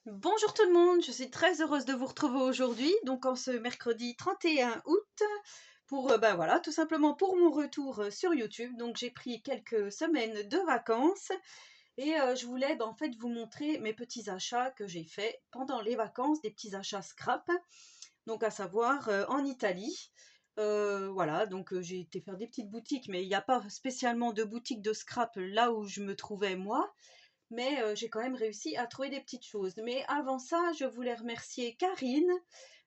Bonjour tout le monde, je suis très heureuse de vous retrouver aujourd'hui, donc en ce mercredi 31 août, pour ben voilà, tout simplement pour mon retour sur YouTube. Donc j'ai pris quelques semaines de vacances et je voulais en fait vous montrer mes petits achats que j'ai faits pendant les vacances, des petits achats scrap, donc à savoir en Italie. Voilà, donc j'ai été faire des petites boutiques, mais il n'y a pas spécialement de boutique de scrap là où je me trouvais moi, mais j'ai quand même réussi à trouver des petites choses. Mais avant ça, je voulais remercier Karine.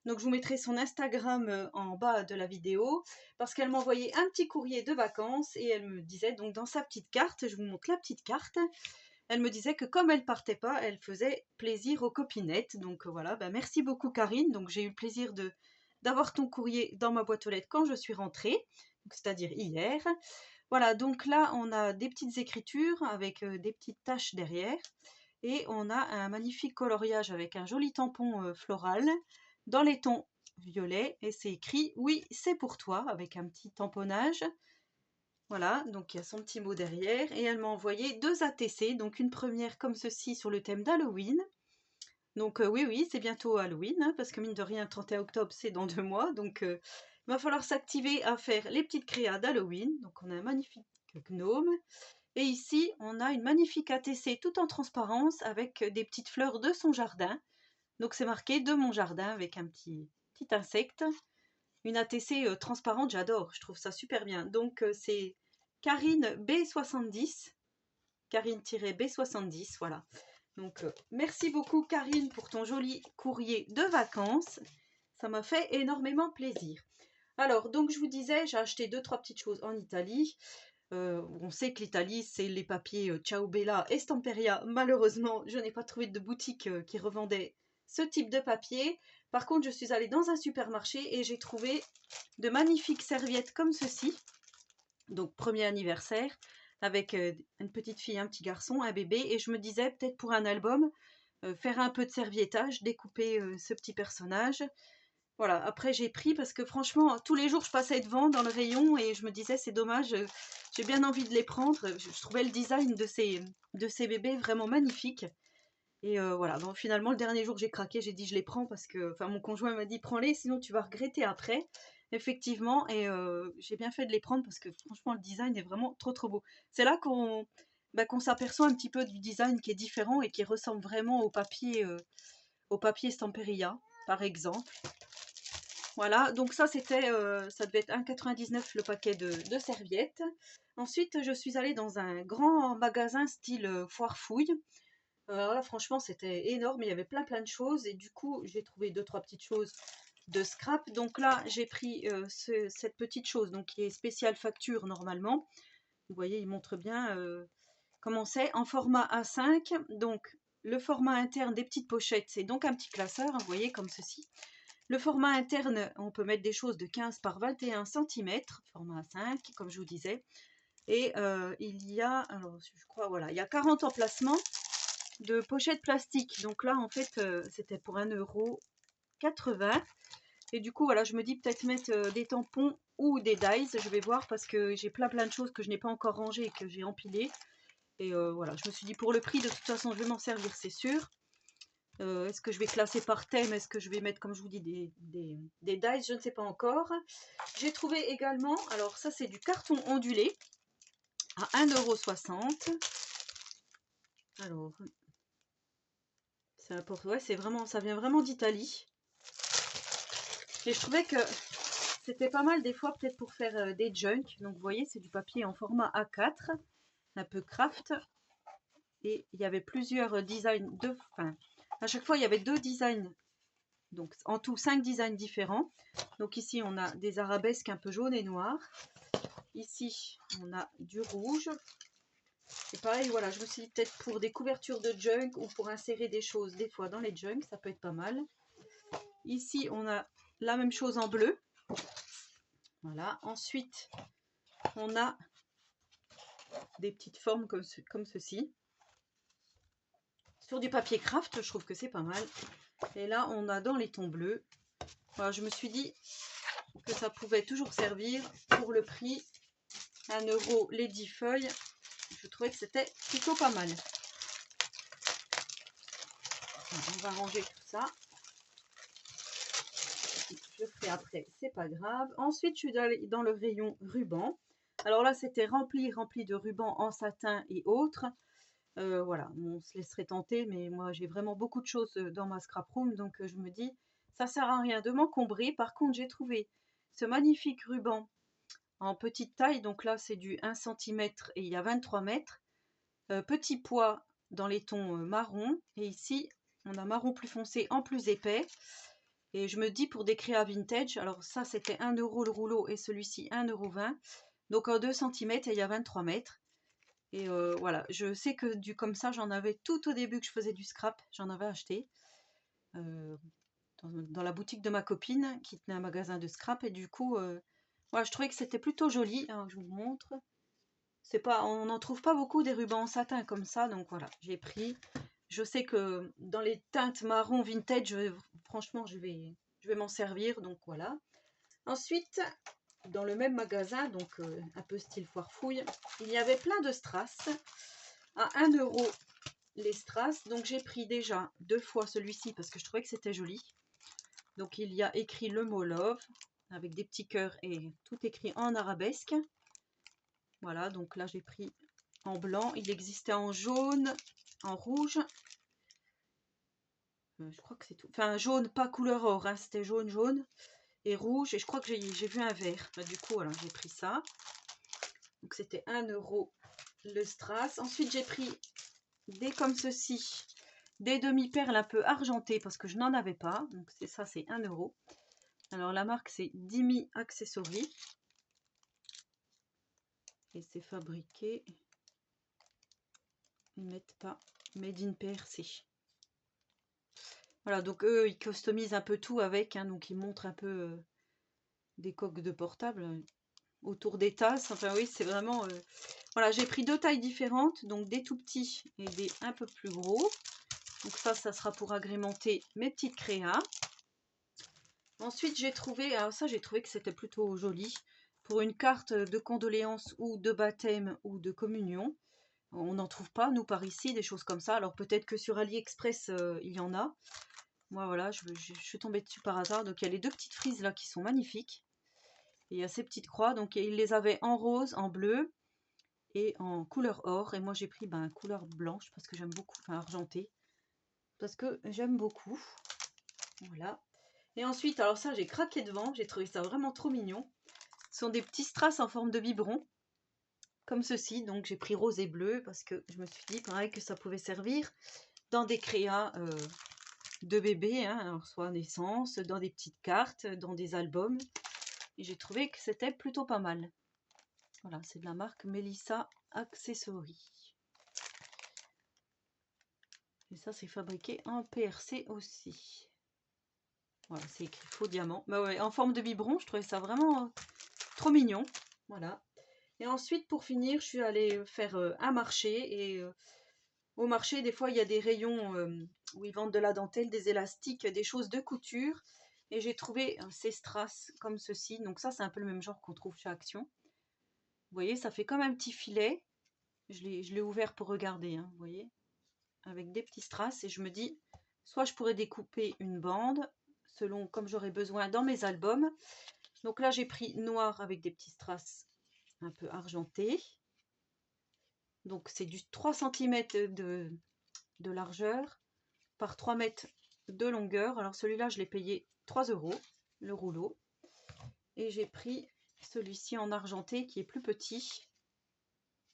Donc je vous mettrai son Instagram en bas de la vidéo parce qu'elle m'envoyait un petit courrier de vacances et elle me disait donc dans sa petite carte, je vous montre la petite carte, elle me disait que comme elle partait pas, elle faisait plaisir aux copinettes. Donc voilà, bah, merci beaucoup Karine. Donc j'ai eu le plaisir de d'avoir ton courrier dans ma boîte aux lettres quand je suis rentrée, c'est-à-dire hier. Voilà, donc là, on a des petites écritures avec des petites taches derrière. Et on a un magnifique coloriage avec un joli tampon floral dans les tons violets. Et c'est écrit «Oui, c'est pour toi» avec un petit tamponnage. Voilà, donc il y a son petit mot derrière. Et elle m'a envoyé 2 ATC, donc une première comme ceci sur le thème d'Halloween. Donc oui, oui, c'est bientôt Halloween, hein, parce que mine de rien, 31 octobre, c'est dans 2 mois. Donc il va falloir s'activer à faire les petites créas d'Halloween. Donc on a un magnifique gnome. Et ici, on a une magnifique ATC tout en transparence avec des petites fleurs de son jardin. Donc c'est marqué de mon jardin avec un petit insecte. Une ATC transparente, j'adore, je trouve ça super bien. Donc c'est Karine B70, Karine-B70, voilà. Donc merci beaucoup Karine pour ton joli courrier de vacances. Ça m'a fait énormément plaisir. Alors, donc je vous disais, j'ai acheté 2-3 petites choses en Italie. On sait que l'Italie, c'est les papiers Ciao Bella et Stamperia. Malheureusement, je n'ai pas trouvé de boutique qui revendait ce type de papier. Par contre, je suis allée dans un supermarché et j'ai trouvé de magnifiques serviettes comme ceci. Donc, premier anniversaire, avec une petite fille, un petit garçon, un bébé. Et je me disais, peut-être pour un album, faire un peu de serviettage, découper ce petit personnage. Voilà, après j'ai pris parce que franchement, tous les jours je passais devant dans le rayon et je me disais c'est dommage, j'ai bien envie de les prendre. Je trouvais le design de ces bébés vraiment magnifique. Et voilà, bon, finalement le dernier jour j'ai craqué, j'ai dit je les prends parce que, enfin mon conjoint m'a dit prends-les sinon tu vas regretter après. Effectivement, et j'ai bien fait de les prendre parce que franchement le design est vraiment trop trop beau. C'est là qu'on s'aperçoit un petit peu du design qui est différent et qui ressemble vraiment au papier Stamperia par exemple. Voilà, donc ça c'était, ça devait être 1,99 le paquet de serviettes. Ensuite, je suis allée dans un grand magasin style foire fouille. Alors là, franchement, c'était énorme, il y avait plein plein de choses et du coup, j'ai trouvé 2-3 petites choses de scrap. Donc là, j'ai pris cette petite chose, donc qui est spéciale facture normalement. Vous voyez, il montre bien comment c'est en format A5. Donc le format interne des petites pochettes, c'est donc un petit classeur, hein, vous voyez comme ceci. Le format interne, on peut mettre des choses de 15 par 21 cm, format 5, comme je vous disais. Et il y a, alors je crois, voilà, il y a 40 emplacements de pochettes plastiques. Donc là, en fait, c'était pour 1,80 €. Et du coup, voilà, je me dis peut-être mettre des tampons ou des dies. Je vais voir parce que j'ai plein plein de choses que je n'ai pas encore rangées et que j'ai empilées. Et voilà, je me suis dit pour le prix, de toute façon, je vais m'en servir, c'est sûr. Est-ce que je vais classer par thème? Est-ce que je vais mettre, comme je vous dis, des dies? Je ne sais pas encore. J'ai trouvé également, alors ça c'est du carton ondulé à 1,60 €. Alors, ouais, c'est vraiment, ça vient vraiment d'Italie. Et je trouvais que c'était pas mal des fois peut-être pour faire des junk. Donc vous voyez, c'est du papier en format A4, un peu craft. Et il y avait plusieurs designs, enfin, à chaque fois il y avait 2 designs. Donc en tout 5 designs différents. Donc ici on a des arabesques un peu jaunes et noires. Ici on a du rouge. Et pareil, voilà, je me suis dit peut-être pour des couvertures de junk ou pour insérer des choses des fois dans les junk, ça peut être pas mal. Ici on a la même chose en bleu. Voilà, ensuite on a des petites formes comme ceci. Sur du papier craft, je trouve que c'est pas mal. Et là on a dans les tons bleus. Voilà, je me suis dit que ça pouvait toujours servir pour le prix 1 € les 10 feuilles. Je trouvais que c'était plutôt pas mal. On va ranger tout ça. Je ferai après, c'est pas grave. Ensuite, je suis dans le rayon ruban. Alors là, c'était rempli de rubans en satin et autres. Voilà, on se laisserait tenter, mais moi, j'ai vraiment beaucoup de choses dans ma scrap room, donc je me dis, ça sert à rien de m'encombrer. Par contre, j'ai trouvé ce magnifique ruban en petite taille. Donc là, c'est du 1 cm et il y a 23 mètres. Petit pois dans les tons marron. Et ici, on a marron plus foncé en plus épais. Et je me dis pour des créas vintage, alors ça c'était 1 € le rouleau et celui-ci 1,20 €. Donc en 2 cm et il y a 23 mètres. Et voilà, je sais que du comme ça, j'en avais tout au début que je faisais du scrap, j'en avais acheté dans la boutique de ma copine qui tenait un magasin de scrap. Et du coup, voilà, je trouvais que c'était plutôt joli. Alors, je vous montre. C'est pas, on n'en trouve pas beaucoup des rubans en satin comme ça, donc voilà, j'ai pris. Je sais que dans les teintes marron vintage, franchement, je vais m'en servir, donc voilà. Ensuite, dans le même magasin, donc un peu style foire fouille, il y avait plein de strass à 1 € les strass. Donc j'ai pris déjà 2 fois celui-ci parce que je trouvais que c'était joli. Donc il y a écrit le mot love avec des petits cœurs et tout écrit en arabesque. Voilà, donc là j'ai pris en blanc. Il existait en jaune, en rouge. Je crois que c'est tout. Enfin, jaune, pas couleur or, hein, c'était jaune et rouge. Et je crois que j'ai vu un vert. Bah, du coup, voilà, j'ai pris ça. Donc c'était 1 € le strass. Ensuite, j'ai pris des comme ceci, des demi-perles un peu argentées parce que je n'en avais pas. Donc c'est ça, c'est 1 €. Alors la marque c'est Dimi Accessories. Et c'est fabriqué. Ils mettent pas Made in PRC. Voilà, donc eux, ils customisent un peu tout avec, hein, donc ils montrent un peu des coques de portable autour des tasses. Enfin oui, c'est vraiment... Voilà, j'ai pris 2 tailles différentes, donc des tout petits et des un peu plus gros. Donc ça sera pour agrémenter mes petites créas. Ensuite, j'ai trouvé, alors ça, j'ai trouvé que c'était plutôt joli, pour une carte de condoléances ou de baptême ou de communion. On n'en trouve pas, nous, par ici, des choses comme ça. Alors peut-être que sur AliExpress, il y en a. Moi, voilà, je suis tombée dessus par hasard. Donc il y a les 2 petites frises là qui sont magnifiques. Et il y a ces petites croix. Donc ils les avaient en rose, en bleu et en couleur or. Et moi, j'ai pris couleur blanche parce que j'aime beaucoup, enfin argentée. Parce que j'aime beaucoup. Voilà. Et ensuite, alors ça, j'ai craqué devant. J'ai trouvé ça vraiment trop mignon. Ce sont des petits strass en forme de biberon. Comme ceci. Donc j'ai pris rose et bleu parce que je me suis dit pareil que ça pouvait servir dans des créas de bébés, hein, alors soit naissance, dans des petites cartes, dans des albums. Et j'ai trouvé que c'était plutôt pas mal. Voilà, c'est de la marque Melissa Accessories. Et ça, c'est fabriqué en PRC aussi. Voilà, c'est écrit faux diamant. Bah ouais, en forme de biberon, je trouvais ça vraiment trop mignon. Voilà. Et ensuite, pour finir, je suis allée faire un marché. Et au marché, des fois, il y a des rayons où ils vendent de la dentelle, des élastiques, des choses de couture. Et j'ai trouvé ces strass comme ceci. Donc ça, c'est un peu le même genre qu'on trouve chez Action. Vous voyez, ça fait comme un petit filet. Je l'ai ouvert pour regarder, hein, vous voyez. Avec des petits strass. Et je me dis, soit je pourrais découper une bande, selon comme j'aurais besoin dans mes albums. Donc là, j'ai pris noir avec des petits strass un peu argentés. Donc c'est du 3 cm de largeur par 3 mètres de longueur. Alors celui-là, je l'ai payé 3 € le rouleau. Et j'ai pris celui-ci en argenté qui est plus petit.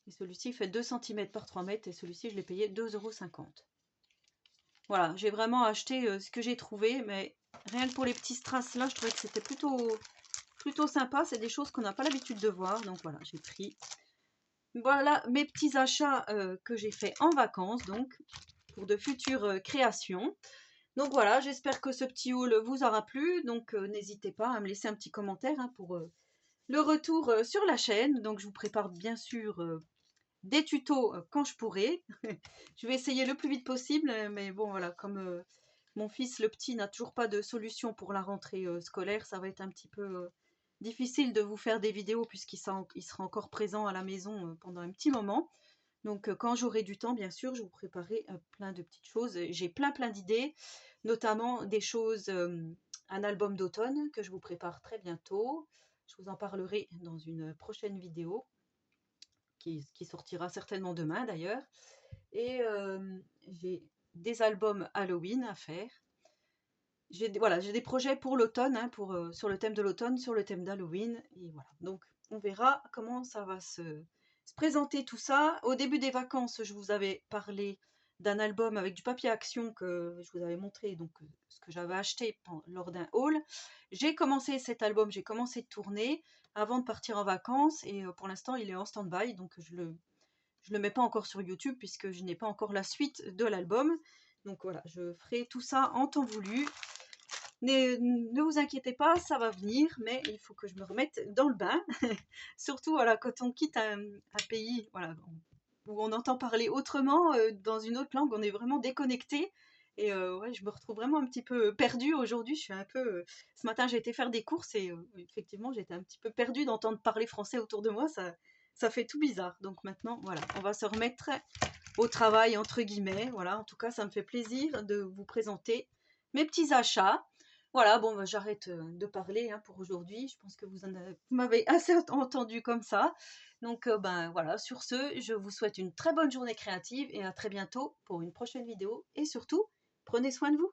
Et celui-ci fait 2 cm par 3 mètres. Et celui-ci, je l'ai payé 2,50 €. Voilà, j'ai vraiment acheté ce que j'ai trouvé. Mais rien que pour les petits strass là, je trouvais que c'était plutôt sympa. C'est des choses qu'on n'a pas l'habitude de voir. Donc voilà, j'ai pris. Voilà mes petits achats que j'ai fait en vacances. Donc pour de futures créations. Donc voilà, j'espère que ce petit haul vous aura plu. Donc n'hésitez pas à me laisser un petit commentaire, hein, pour le retour sur la chaîne. Donc je vous prépare bien sûr des tutos quand je pourrai. Je vais essayer le plus vite possible. Mais bon voilà, comme mon fils le petit n'a toujours pas de solution pour la rentrée scolaire, ça va être un petit peu difficile de vous faire des vidéos puisqu'il sera encore présent à la maison pendant un petit moment. Donc quand j'aurai du temps, bien sûr, je vous préparerai plein de petites choses. J'ai plein d'idées, notamment des choses, un album d'automne que je vous prépare très bientôt. Je vous en parlerai dans une prochaine vidéo qui sortira certainement demain d'ailleurs. Et j'ai des albums Halloween à faire. Voilà, j'ai des projets pour l'automne, hein, sur le thème de l'automne, sur le thème d'Halloween. Et voilà, donc on verra comment ça va se présenter tout ça. Au début des vacances, je vous avais parlé d'un album avec du papier action que je vous avais montré, donc ce que j'avais acheté lors d'un haul. J'ai commencé cet album, j'ai commencé de tourner avant de partir en vacances et pour l'instant il est en stand-by, donc je le mets pas encore sur YouTube puisque je n'ai pas encore la suite de l'album. Donc voilà, je ferai tout ça en temps voulu. Ne vous inquiétez pas, ça va venir, mais il faut que je me remette dans le bain. Surtout voilà, quand on quitte un pays voilà, où on entend parler autrement, dans une autre langue, on est vraiment déconnecté. Et ouais, je me retrouve vraiment un petit peu perdue aujourd'hui. Je suis un peu. Ce matin, j'ai été faire des courses et effectivement, j'étais un petit peu perdue d'entendre parler français autour de moi. Ça fait tout bizarre. Donc maintenant, voilà, on va se remettre au travail, entre guillemets. Voilà, en tout cas, ça me fait plaisir de vous présenter mes petits achats. Voilà, bon, bah, j'arrête de parler hein, pour aujourd'hui. Je pense que vous m'avez assez entendu comme ça. Donc, ben voilà, sur ce, je vous souhaite une très bonne journée créative et à très bientôt pour une prochaine vidéo. Et surtout, prenez soin de vous.